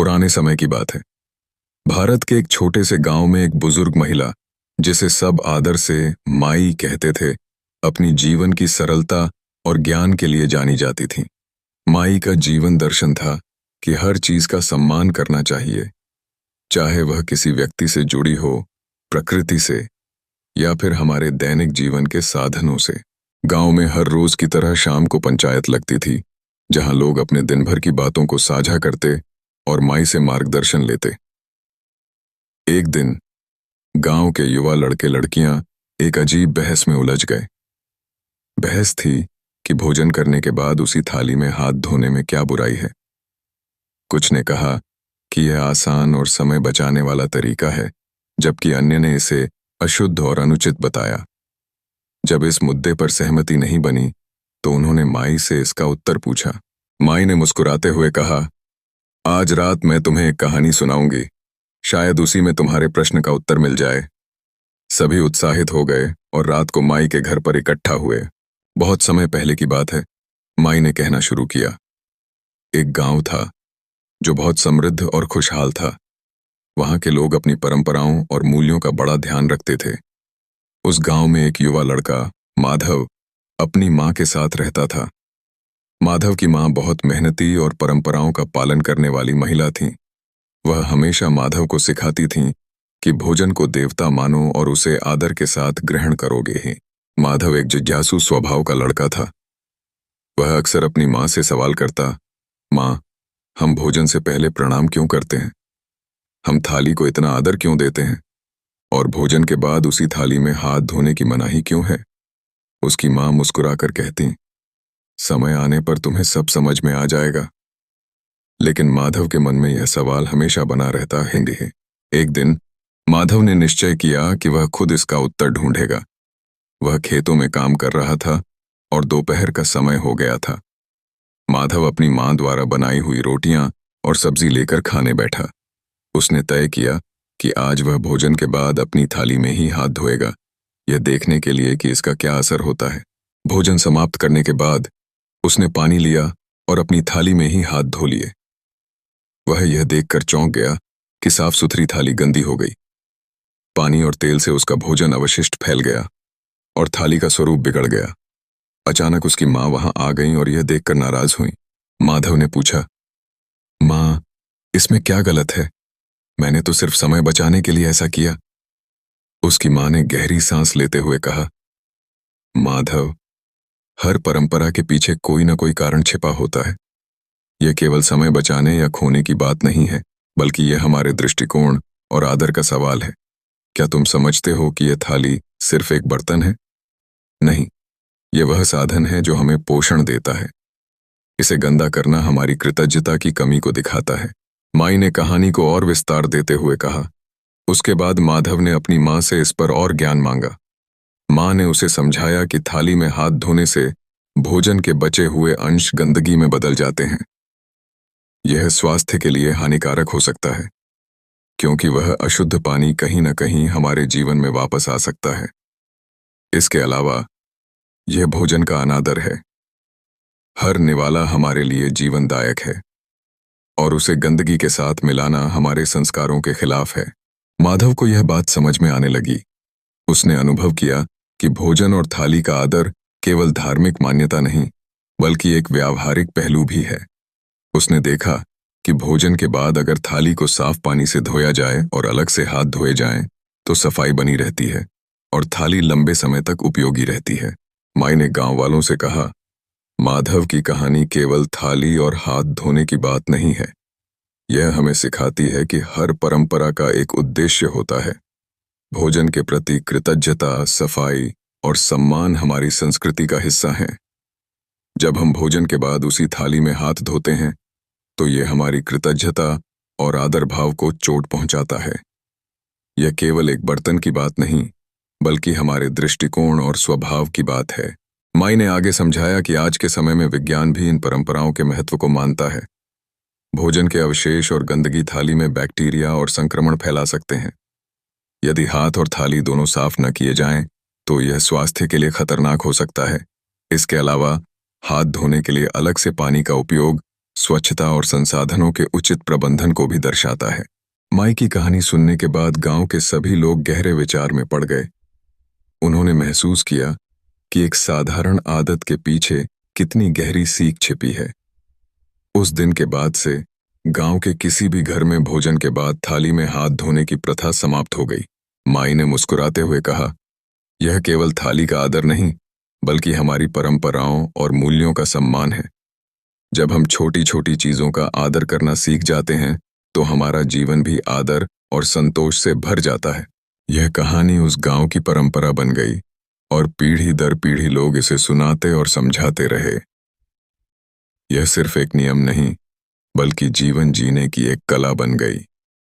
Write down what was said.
पुराने समय की बात है। भारत के एक छोटे से गांव में एक बुजुर्ग महिला, जिसे सब आदर से माई कहते थे, अपनी जीवन की सरलता और ज्ञान के लिए जानी जाती थी। माई का जीवन दर्शन था कि हर चीज का सम्मान करना चाहिए, चाहे वह किसी व्यक्ति से जुड़ी हो, प्रकृति से, या फिर हमारे दैनिक जीवन के साधनों से। गांव में हर रोज की तरह शाम को पंचायत लगती थी, जहां लोग अपने दिन भर की बातों को साझा करते और माई से मार्गदर्शन लेते। एक दिन गांव के युवा लड़के लड़कियां एक अजीब बहस में उलझ गए। बहस थी कि भोजन करने के बाद उसी थाली में हाथ धोने में क्या बुराई है। कुछ ने कहा कि यह आसान और समय बचाने वाला तरीका है, जबकि अन्य ने इसे अशुद्ध और अनुचित बताया। जब इस मुद्दे पर सहमति नहीं बनी, तो उन्होंने माई से इसका उत्तर पूछा। माई ने मुस्कुराते हुए कहा, आज रात मैं तुम्हें एक कहानी सुनाऊंगी, शायद उसी में तुम्हारे प्रश्न का उत्तर मिल जाए। सभी उत्साहित हो गए और रात को माई के घर पर इकट्ठा हुए। बहुत समय पहले की बात है। माई ने कहना शुरू किया। एक गांव था जो बहुत समृद्ध और खुशहाल था। वहां के लोग अपनी परंपराओं और मूल्यों का बड़ा ध्यान रखते थे। उस गांव में एक युवा लड़का माधव अपनी मां के साथ रहता था। माधव की मां बहुत मेहनती और परंपराओं का पालन करने वाली महिला थी। वह हमेशा माधव को सिखाती थीं कि भोजन को देवता मानो और उसे आदर के साथ ग्रहण करोगे ही। माधव एक जिज्ञासु स्वभाव का लड़का था। वह अक्सर अपनी मां से सवाल करता, मां, हम भोजन से पहले प्रणाम क्यों करते हैं? हम थाली को इतना आदर क्यों देते हैं? और भोजन के बाद उसी थाली में हाथ धोने की मनाही क्यों है? उसकी मां मुस्कुराकर कहती, समय आने पर तुम्हें सब समझ में आ जाएगा। लेकिन माधव के मन में यह सवाल हमेशा बना रहता है। एक दिन माधव ने निश्चय किया कि वह खुद इसका उत्तर ढूंढेगा। वह खेतों में काम कर रहा था और दोपहर का समय हो गया था। माधव अपनी मां द्वारा बनाई हुई रोटियां और सब्जी लेकर खाने बैठा। उसने तय किया कि आज वह भोजन के बाद अपनी थाली में ही हाथ धोएगा, यह देखने के लिए कि इसका क्या असर होता है। भोजन समाप्त करने के बाद उसने पानी लिया और अपनी थाली में ही हाथ धो लिए। वह यह देखकर चौंक गया कि साफ सुथरी थाली गंदी हो गई। पानी और तेल से उसका भोजन अवशिष्ट फैल गया और थाली का स्वरूप बिगड़ गया। अचानक उसकी मां वहां आ गई और यह देखकर नाराज हुई। माधव ने पूछा, मां, इसमें क्या गलत है? मैंने तो सिर्फ समय बचाने के लिए ऐसा किया। उसकी मां ने गहरी सांस लेते हुए कहा, माधव, हर परंपरा के पीछे कोई ना कोई कारण छिपा होता है। यह केवल समय बचाने या खोने की बात नहीं है, बल्कि यह हमारे दृष्टिकोण और आदर का सवाल है। क्या तुम समझते हो कि यह थाली सिर्फ एक बर्तन है? नहीं, यह वह साधन है जो हमें पोषण देता है। इसे गंदा करना हमारी कृतज्ञता की कमी को दिखाता है। माई ने कहानी को और विस्तार देते हुए कहा। उसके बाद माधव ने अपनी मां से इस पर और ज्ञान मांगा। मां ने उसे समझाया कि थाली में हाथ धोने से भोजन के बचे हुए अंश गंदगी में बदल जाते हैं। यह स्वास्थ्य के लिए हानिकारक हो सकता है, क्योंकि वह अशुद्ध पानी कहीं न कहीं हमारे जीवन में वापस आ सकता है। इसके अलावा यह भोजन का अनादर है। हर निवाला हमारे लिए जीवनदायक है और उसे गंदगी के साथ मिलाना हमारे संस्कारों के खिलाफ है। माधव को यह बात समझ में आने लगी। उसने अनुभव किया कि भोजन और थाली का आदर केवल धार्मिक मान्यता नहीं, बल्कि एक व्यावहारिक पहलू भी है। उसने देखा कि भोजन के बाद अगर थाली को साफ पानी से धोया जाए और अलग से हाथ धोए जाएं, तो सफाई बनी रहती है और थाली लंबे समय तक उपयोगी रहती है। माई ने गांव वालों से कहा, माधव की कहानी केवल थाली और हाथ धोने की बात नहीं है। यह हमें सिखाती है कि हर परंपरा का एक उद्देश्य होता है। भोजन के प्रति कृतज्ञता, सफाई और सम्मान हमारी संस्कृति का हिस्सा है। जब हम भोजन के बाद उसी थाली में हाथ धोते हैं, तो यह हमारी कृतज्ञता और आदर भाव को चोट पहुंचाता है। यह केवल एक बर्तन की बात नहीं, बल्कि हमारे दृष्टिकोण और स्वभाव की बात है। माई ने आगे समझाया कि आज के समय में विज्ञान भी इन परंपराओं के महत्व को मानता है। भोजन के अवशेष और गंदगी थाली में बैक्टीरिया और संक्रमण फैला सकते हैं। यदि हाथ और थाली दोनों साफ न किए जाएं, तो यह स्वास्थ्य के लिए खतरनाक हो सकता है। इसके अलावा हाथ धोने के लिए अलग से पानी का उपयोग स्वच्छता और संसाधनों के उचित प्रबंधन को भी दर्शाता है। माई की कहानी सुनने के बाद गांव के सभी लोग गहरे विचार में पड़ गए। उन्होंने महसूस किया कि एक साधारण आदत के पीछे कितनी गहरी सीख छिपी है। उस दिन के बाद से गांव के किसी भी घर में भोजन के बाद थाली में हाथ धोने की प्रथा समाप्त हो गई। माई ने मुस्कुराते हुए कहा, यह केवल थाली का आदर नहीं, बल्कि हमारी परंपराओं और मूल्यों का सम्मान है। जब हम छोटी छोटी चीजों का आदर करना सीख जाते हैं, तो हमारा जीवन भी आदर और संतोष से भर जाता है। यह कहानी उस गांव की परंपरा बन गई और पीढ़ी दर पीढ़ी लोग इसे सुनाते और समझाते रहे। यह सिर्फ एक नियम नहीं, बल्कि जीवन जीने की एक कला बन गई।